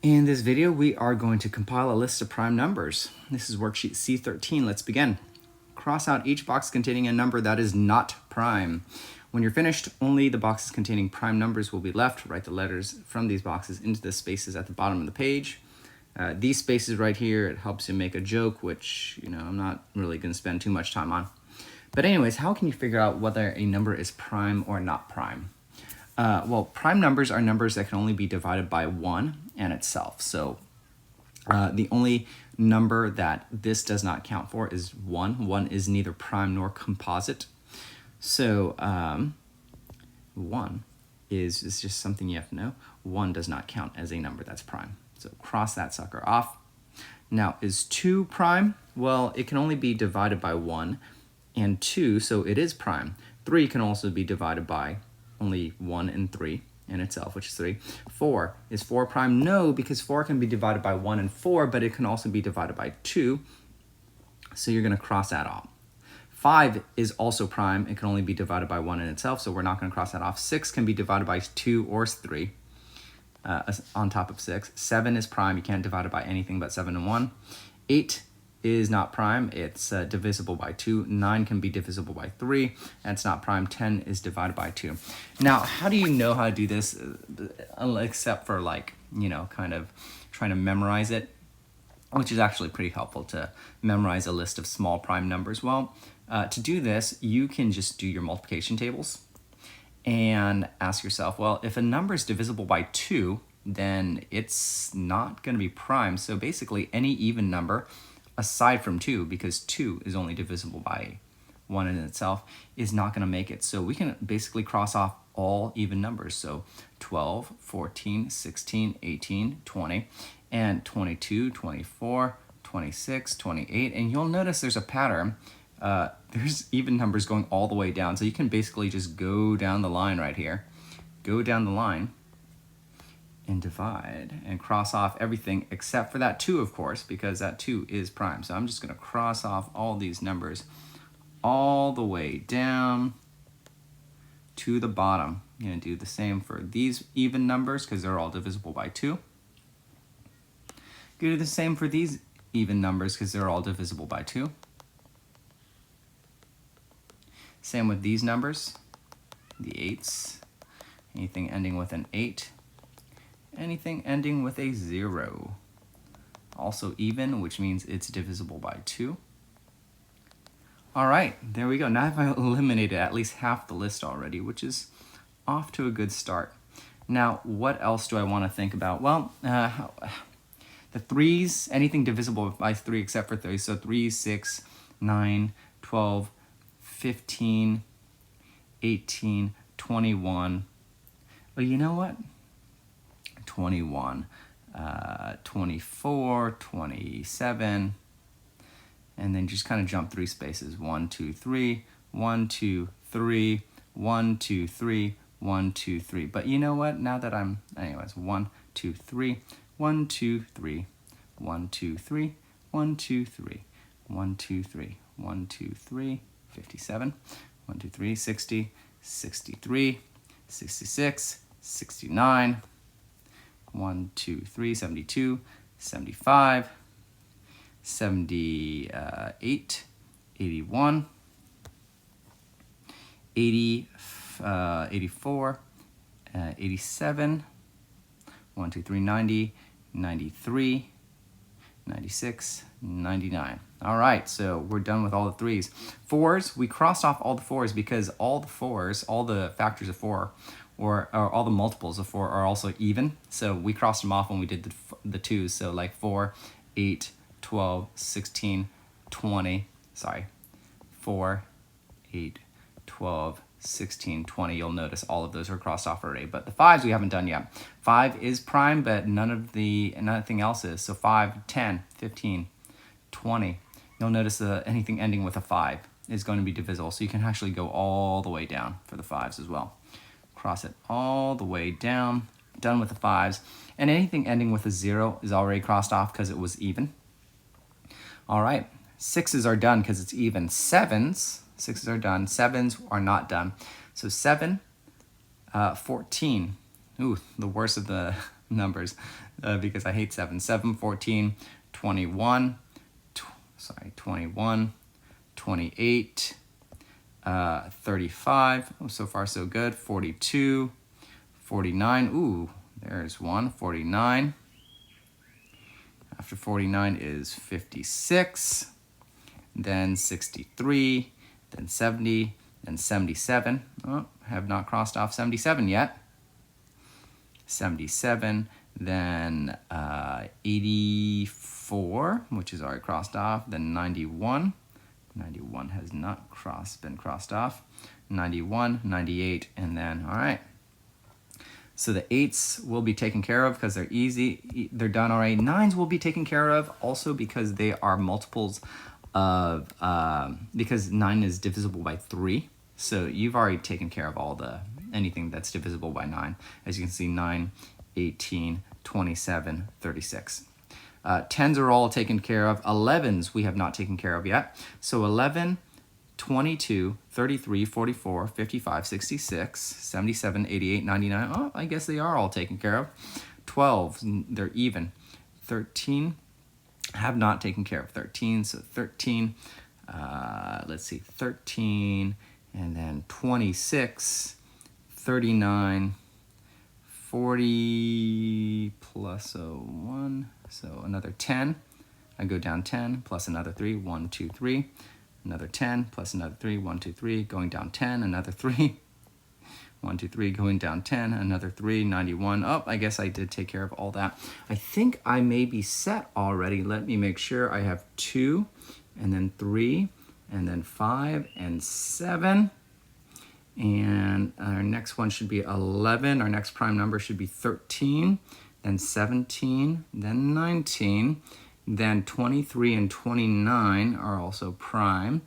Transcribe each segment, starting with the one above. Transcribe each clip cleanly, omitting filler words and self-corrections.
In this video, we are going to compile a list of prime numbers. This is worksheet C-13. Let's begin. Cross out each box containing a number that is not prime. When you're finished, only the boxes containing prime numbers will be left. Write the letters from these boxes into the spaces at the bottom of the page. These spaces right here, it helps you make a joke, which, I'm not really going to spend too much time on. But anyways, how can you figure out whether a number is prime or not prime? Well, prime numbers are numbers that can only be divided by 1 and itself. So the only number that this does not count for is 1. 1 is neither prime nor composite. So 1 is just something you have to know. 1 does not count as a number that's prime. So cross that sucker off. Now, is 2 prime? Well, it can only be divided by 1 and 2, so it is prime. 3 can also be divided by only 1 and 3 in itself, which is 3. 4, is 4 prime? No, because 4 can be divided by 1 and 4, but it can also be divided by 2, so you're going to cross that off. 5 is also prime. It can only be divided by 1 in itself, so we're not going to cross that off. 6 can be divided by 2 or 3 on top of 6. 7 is prime. You can't divide it by anything but 7 and 1. 8 is not prime. It's divisible by 2. 9 can be divisible by 3. That's not prime. 10 is divided by 2. Now, how do you know how to do this, except for kind of trying to memorize it, which is actually pretty helpful to memorize a list of small prime numbers? Well, to do this, you can just do your multiplication tables and ask yourself, well, if a number is divisible by 2, then it's not going to be prime. So basically, any even number aside from 2, because 2 is only divisible by 1 in itself, is not going to make it. So we can basically cross off all even numbers. So 12, 14, 16, 18, 20, and 22, 24, 26, 28. And you'll notice there's a pattern. There's even numbers going all the way down. So you can basically just go down the line right here. Go down the line and divide and cross off everything except for that 2, of course, because that 2 is prime. So I'm just going to cross off all these numbers all the way down to the bottom. I'm going to do the same for these even numbers because they're all divisible by 2. Do the same for these even numbers because they're all divisible by 2. Same with these numbers, the 8s, anything ending with an 8. Anything ending with a 0. Also even, which means it's divisible by 2. All right, there we go. Now I've eliminated at least half the list already, which is off to a good start. Now, what else do I want to think about? Well, the 3s, anything divisible by 3 except for 3. So 3, 6, 9, 12, 15, 18, 21. Well, you know what? 21, 24, 27, and then just kind of jump 3 spaces. 1, 2, 3, 1, 2, 3, 1, 2, 3, 1, 2, 3. But you know what? Now that anyways, 1, 2, 3, 1, 2, 3, 1, 2, 3, 1, 2, 3, 1, 2, 3, 1, 2, 3, 57, 1, 2, 3, 60, 63, 66, 69, 1, 2, 3, 72, 75, 78, 81, 80, 84, 87, 1, 2, 3, 90, 93, 96, 99. All right, so we're done with all the 3s. 4s, we crossed off all the 4s because all the 4s, all the factors of 4, or all the multiples of 4 are also even. So we crossed them off when we did the 2s. So like 4, 8, 12, 16, 20. Sorry, 4, 8, 12, 16, 20. You'll notice all of those are crossed off already. But the 5s we haven't done yet. 5 is prime, but nothing else is. So 5, 10, 15, 20. You'll notice anything ending with a 5 is going to be divisible. So you can actually go all the way down for the 5s as well. Cross it all the way down, done with the 5s. And anything ending with a 0 is already crossed off because it was even. All right, 6s are done because it's even. 7s, 6s are done. 7s are not done. So 7, 14. Ooh, the worst of the numbers because I hate 7. 7, 14, 21, 21, 28, 35. Oh, so far so good. 42, 49. Ooh, there's one. 49. After 49 is 56. Then 63. Then 70. Then 77. Oh, have not crossed off 77 yet. 77. Then 84, which is already crossed off. Then 91. 91 has not been crossed off. 91, 98, and then, all right. So the 8s will be taken care of because they're easy. They're done already. 9s will be taken care of also because they are multiples of, because 9 is divisible by 3. So you've already taken care of anything that's divisible by 9. As you can see, 9, 18, 27, 36. 10s are all taken care of. 11s we have not taken care of yet. So 11, 22, 33, 44, 55, 66, 77, 88, 99. Oh, I guess they are all taken care of. 12s, they're even. 13, have not taken care of 13. So 13, let's see, 13, and then 26, 39, 40 plus 1, so another 10. I go down 10 plus another 3, 1, 2, 3. Another 10 plus another 3, 1, 2, 3. Going down 10, another 3. 1, 2, 3, going down 10, another 3, 91. Oh, I guess I did take care of all that. I think I may be set already. Let me make sure. I have 2, and then 3, and then 5, and 7. And our next one should be 11. Our next prime number should be 13, then 17, then 19, then 23 and 29 are also prime.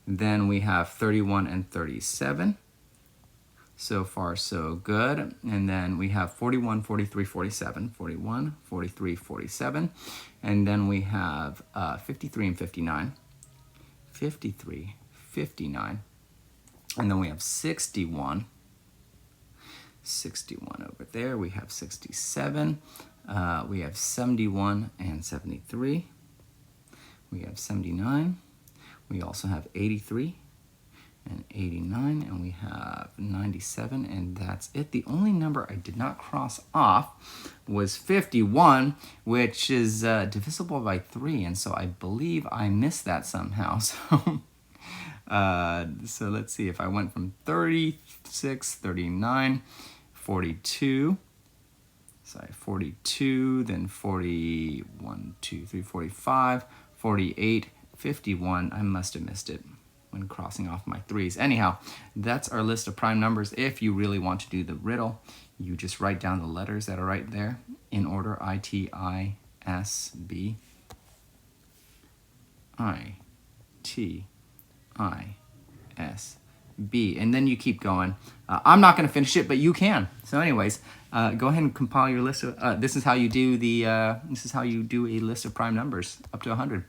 Then we have 31 and 37. So far, so good. And then we have 41, 43, 47, 41, 43, 47. And then we have 53 and 59, 53, 59. And then we have 61. 61 over there. We have 67. We have 71 and 73. We have 79. We also have 83 and 89. And we have 97. And that's it. The only number I did not cross off was 51, which is divisible by 3. And so I believe I missed that somehow. So let's see if I went from 36, 39, 42, 42, then 41, 2, 3, 45, 48, 51. I must have missed it when crossing off my 3s. Anyhow, that's our list of prime numbers. If you really want to do the riddle, you just write down the letters that are right there in order: I, T, I, S, B. I, T, I, S, B, and then you keep going. I'm not going to finish it, but you can. So, anyways, go ahead and compile your list of. This is how you do a list of prime numbers up to 100.